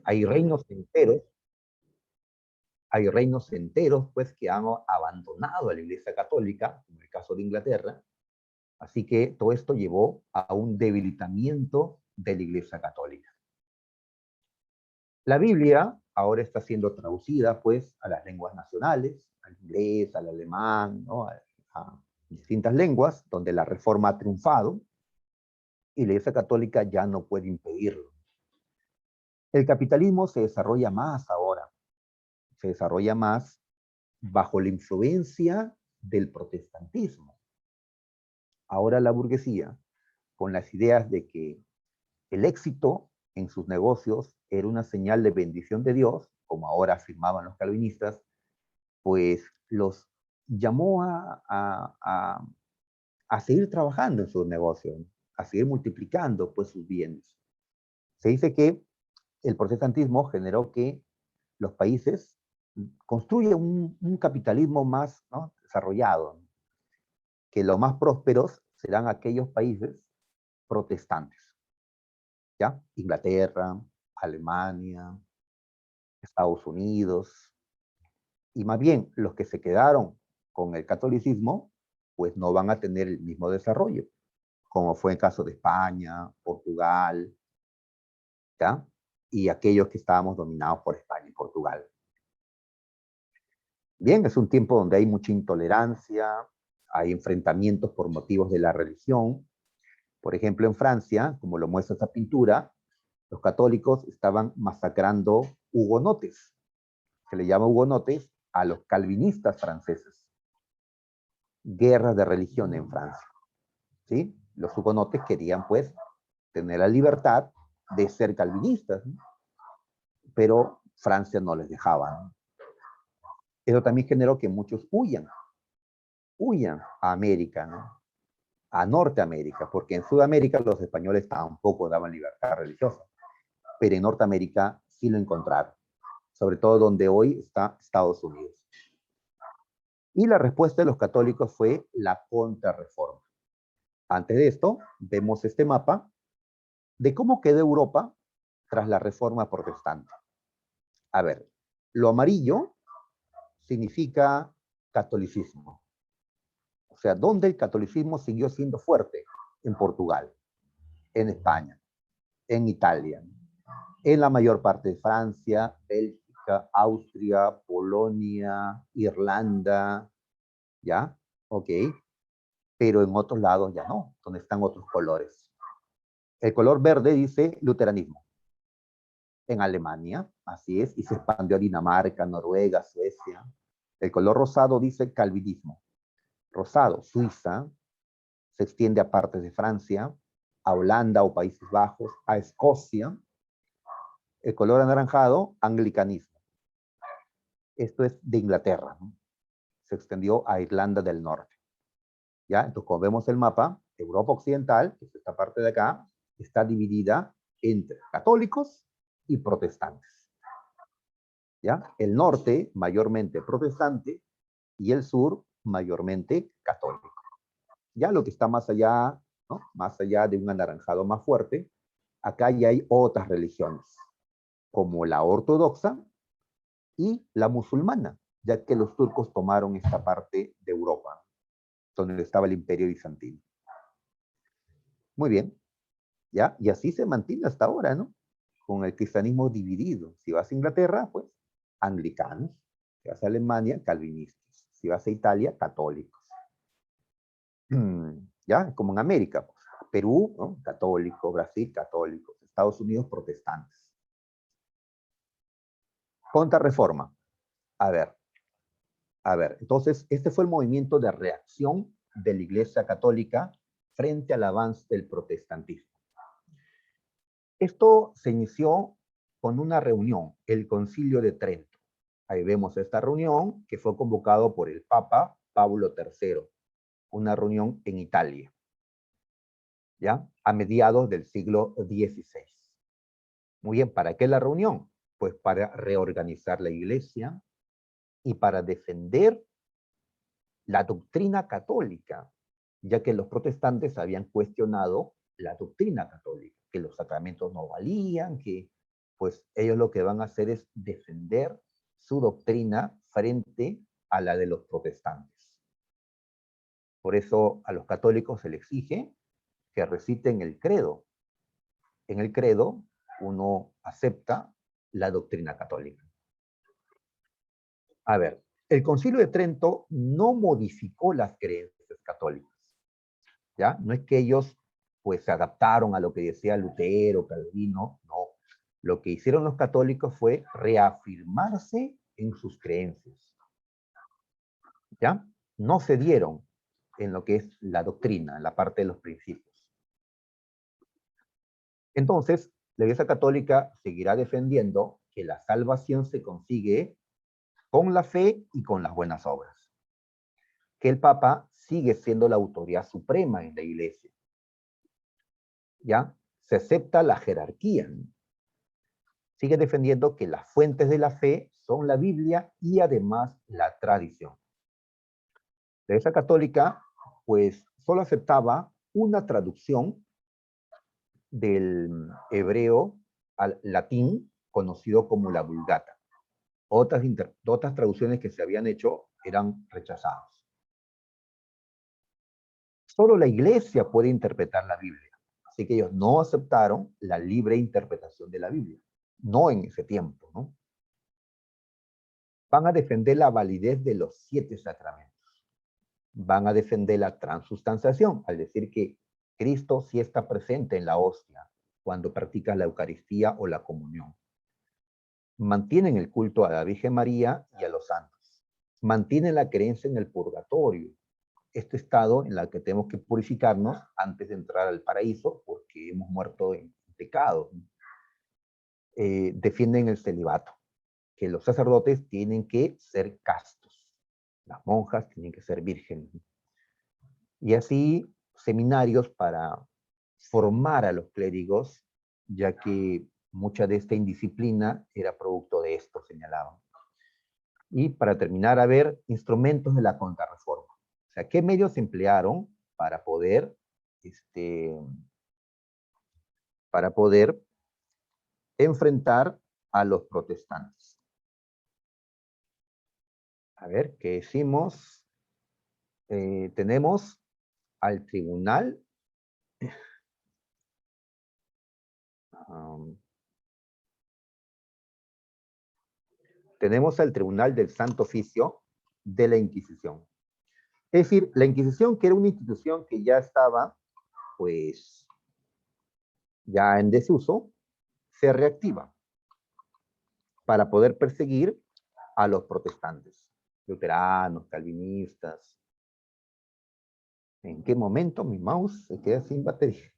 hay reinos enteros, pues, que han abandonado a la Iglesia Católica, como el caso de Inglaterra. Así que todo esto llevó a un debilitamiento de la Iglesia Católica. La Biblia ahora está siendo traducida, pues, a las lenguas nacionales, al inglés, al alemán, ¿no? A distintas lenguas, donde la Reforma ha triunfado, y la Iglesia Católica ya no puede impedirlo. El capitalismo se desarrolla más ahora, se desarrolla más bajo la influencia del protestantismo. Ahora la burguesía, con las ideas de que el éxito en sus negocios era una señal de bendición de Dios, como ahora afirmaban los calvinistas, pues los llamó a seguir trabajando en sus negocios, a seguir multiplicando, pues, sus bienes. Se dice que el protestantismo generó que los países construyan un capitalismo más, ¿no?, desarrollado, que los más prósperos serán aquellos países protestantes, ¿ya? Inglaterra, Alemania, Estados Unidos, y más bien los que se quedaron con el catolicismo, pues no van a tener el mismo desarrollo, como fue el caso de España, Portugal, ¿ya? Y aquellos que estábamos dominados por España y Portugal. Bien, es un tiempo donde hay mucha intolerancia, hay enfrentamientos por motivos de la religión. Por ejemplo, en Francia, como lo muestra esta pintura, los católicos estaban masacrando hugonotes. Se le llama hugonotes a los calvinistas franceses. Guerras de religión en Francia, ¿sí? Los hugonotes querían, pues, tener la libertad de ser calvinistas, ¿no? Pero Francia no les dejaba, ¿no? Eso también generó que muchos huyan a América, ¿no? A Norteamérica, porque en Sudamérica los españoles tampoco daban libertad religiosa, pero en Norteamérica sí lo encontraron, sobre todo donde hoy está Estados Unidos. Y la respuesta de los católicos fue la contrarreforma. Antes de esto, vemos este mapa de cómo quedó Europa tras la reforma protestante. A ver, lo amarillo significa catolicismo. O sea, ¿dónde el catolicismo siguió siendo fuerte? En Portugal, en España, en Italia, en la mayor parte de Francia, Bélgica, Austria, Polonia, Irlanda, ¿ya? Ok. Pero en otros lados ya no, donde están otros colores. El color verde dice luteranismo. En Alemania, así es, y se expandió a Dinamarca, Noruega, Suecia. El color rosado dice calvinismo. Rosado, Suiza, se extiende a partes de Francia, a Holanda o Países Bajos, a Escocia. El color anaranjado, anglicanismo. Esto es de Inglaterra, ¿no? Se extendió a Irlanda del Norte. ¿Ya? Entonces, como vemos el mapa, Europa Occidental, que es esta parte de acá, está dividida entre católicos y protestantes. ¿Ya? El norte, mayormente protestante, y el sur, mayormente católico. Ya lo que está más allá, ¿no?, más allá de un anaranjado más fuerte, acá ya hay otras religiones, como la ortodoxa y la musulmana, ya que los turcos tomaron esta parte de Europa, donde estaba el imperio bizantino. Muy bien, ¿ya? Y así se mantiene hasta ahora, ¿no? Con el cristianismo dividido. Si vas a Inglaterra, pues, anglicanos. Si vas a Alemania, calvinistas. Si vas a Italia, católicos. ¿Ya? Como en América, pues. Perú, ¿no?, católico. Brasil, católicos. Estados Unidos, protestantes. Contrarreforma. A ver. Entonces, este fue el movimiento de reacción de la Iglesia Católica frente al avance del protestantismo. Esto se inició con una reunión, el Concilio de Trento. Ahí vemos esta reunión que fue convocado por el Papa Pablo III, una reunión en Italia, ¿ya? A mediados del siglo XVI. Muy bien, ¿para qué la reunión? Pues para reorganizar la Iglesia y para defender la doctrina católica, ya que los protestantes habían cuestionado la doctrina católica, que los sacramentos no valían, que pues ellos lo que van a hacer es defender su doctrina frente a la de los protestantes. Por eso a los católicos se les exige que reciten el credo. En el credo uno acepta la doctrina católica. A ver, el Concilio de Trento no modificó las creencias católicas, ¿ya? No es que ellos pues se adaptaron a lo que decía Lutero, Calvino, no. Lo que hicieron los católicos fue reafirmarse en sus creencias, ¿ya? No cedieron en lo que es la doctrina, en la parte de los principios. Entonces, la Iglesia Católica seguirá defendiendo que la salvación se consigue con la fe y con las buenas obras. Que el Papa sigue siendo la autoridad suprema en la Iglesia. ¿Ya? Se acepta la jerarquía, ¿no? Sigue defendiendo que las fuentes de la fe son la Biblia y además la tradición. La Iglesia Católica, pues, solo aceptaba una traducción del hebreo al latín, conocido como la Vulgata. Otras traducciones que se habían hecho eran rechazadas. Solo la Iglesia puede interpretar la Biblia. Así que ellos no aceptaron la libre interpretación de la Biblia. No en ese tiempo, ¿no? Van a defender la validez de los 7 sacramentos. Van a defender la transustanciación, al decir que Cristo sí está presente en la hostia cuando practicas la Eucaristía o la comunión. Mantienen el culto a la Virgen María y a los santos. Mantienen la creencia en el purgatorio, este estado en el que tenemos que purificarnos antes de entrar al paraíso porque hemos muerto en pecado. Defienden el celibato, que los sacerdotes tienen que ser castos, las monjas tienen que ser vírgenes. Y así seminarios para formar a los clérigos, ya que mucha de esta indisciplina era producto de esto, señalaban. Y para terminar, a ver, instrumentos de la contrarreforma. O sea, ¿qué medios se emplearon para poder, enfrentar a los protestantes? A ver, ¿qué decimos? Tenemos al tribunal. Tenemos al Tribunal del Santo Oficio de la Inquisición. Es decir, la Inquisición, que era una institución que ya estaba, pues, ya en desuso, se reactiva para poder perseguir a los protestantes, luteranos, calvinistas. ¿En qué momento mi mouse se queda sin batería?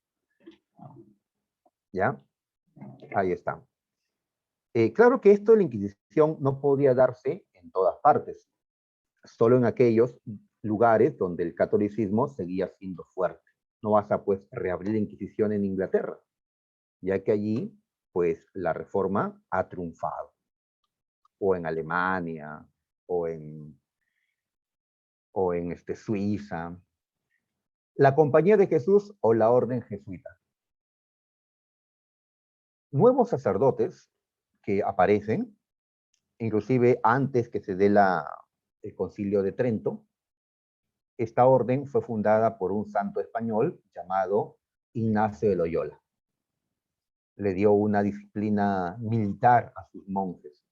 ¿Ya? Ahí está. Claro que esto de la Inquisición no podía darse en todas partes, solo en aquellos lugares donde el catolicismo seguía siendo fuerte. No vas a, pues, reabrir la Inquisición en Inglaterra, ya que allí, pues, la reforma ha triunfado. O en Alemania, o en Suiza. La Compañía de Jesús o la Orden Jesuita. Nuevos sacerdotes que aparecen, inclusive antes que se dé el Concilio de Trento. Esta orden fue fundada por un santo español llamado Ignacio de Loyola. Le dio una disciplina militar a sus monjes.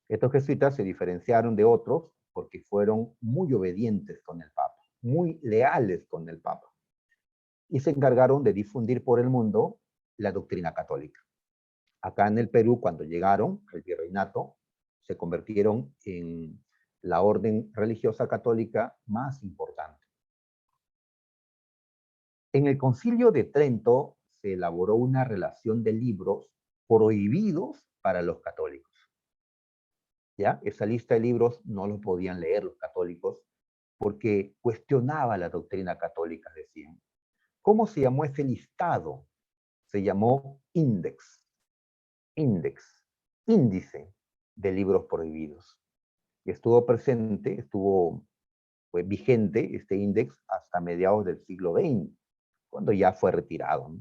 Estos jesuitas se diferenciaron de otros porque fueron muy obedientes con el Papa, muy leales con el Papa, y se encargaron de difundir por el mundo la doctrina católica. Acá en el Perú, cuando llegaron al virreinato, se convirtieron en la orden religiosa católica más importante. En el Concilio de Trento se elaboró una relación de libros prohibidos para los católicos. ¿Ya? Esa lista de libros no los podían leer los católicos porque cuestionaba la doctrina católica, decían. ¿Cómo se llamó ese listado? Se llamó índice de libros prohibidos. Y estuvo presente, pues, vigente este índice hasta mediados del siglo XX, cuando ya fue retirado,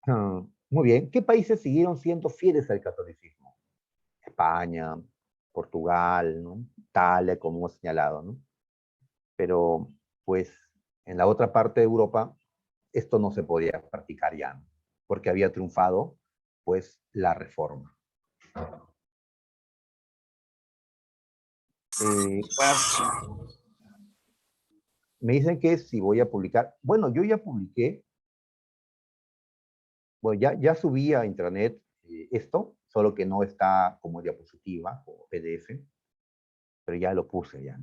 ¿no? Muy bien. ¿Qué países siguieron siendo fieles al catolicismo? España, Portugal, ¿no? Italia, como hemos señalado, ¿no? Pero, pues, en la otra parte de Europa, esto no se podía practicar ya, ¿no? Porque había triunfado, pues, la reforma. Eh, Me dicen que si voy a publicar, bueno, yo ya publiqué, bueno, ya subí a internet esto, solo que no está como diapositiva o PDF, pero ya lo puse ya,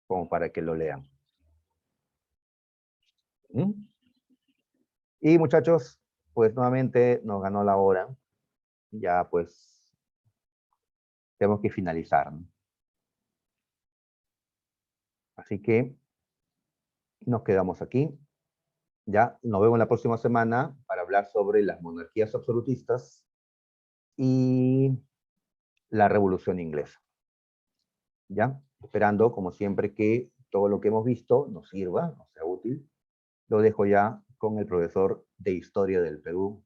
como para que lo lean. ¿Mm? Y muchachos, pues nuevamente nos ganó la hora, ya pues tenemos que finalizar, ¿no? Así que nos quedamos aquí. Ya nos vemos la próxima semana para hablar sobre las monarquías absolutistas y la Revolución Inglesa. ¿Ya? Esperando, como siempre, que todo lo que hemos visto nos sirva, nos sea útil. Lo dejo ya con el profesor de Historia del Perú,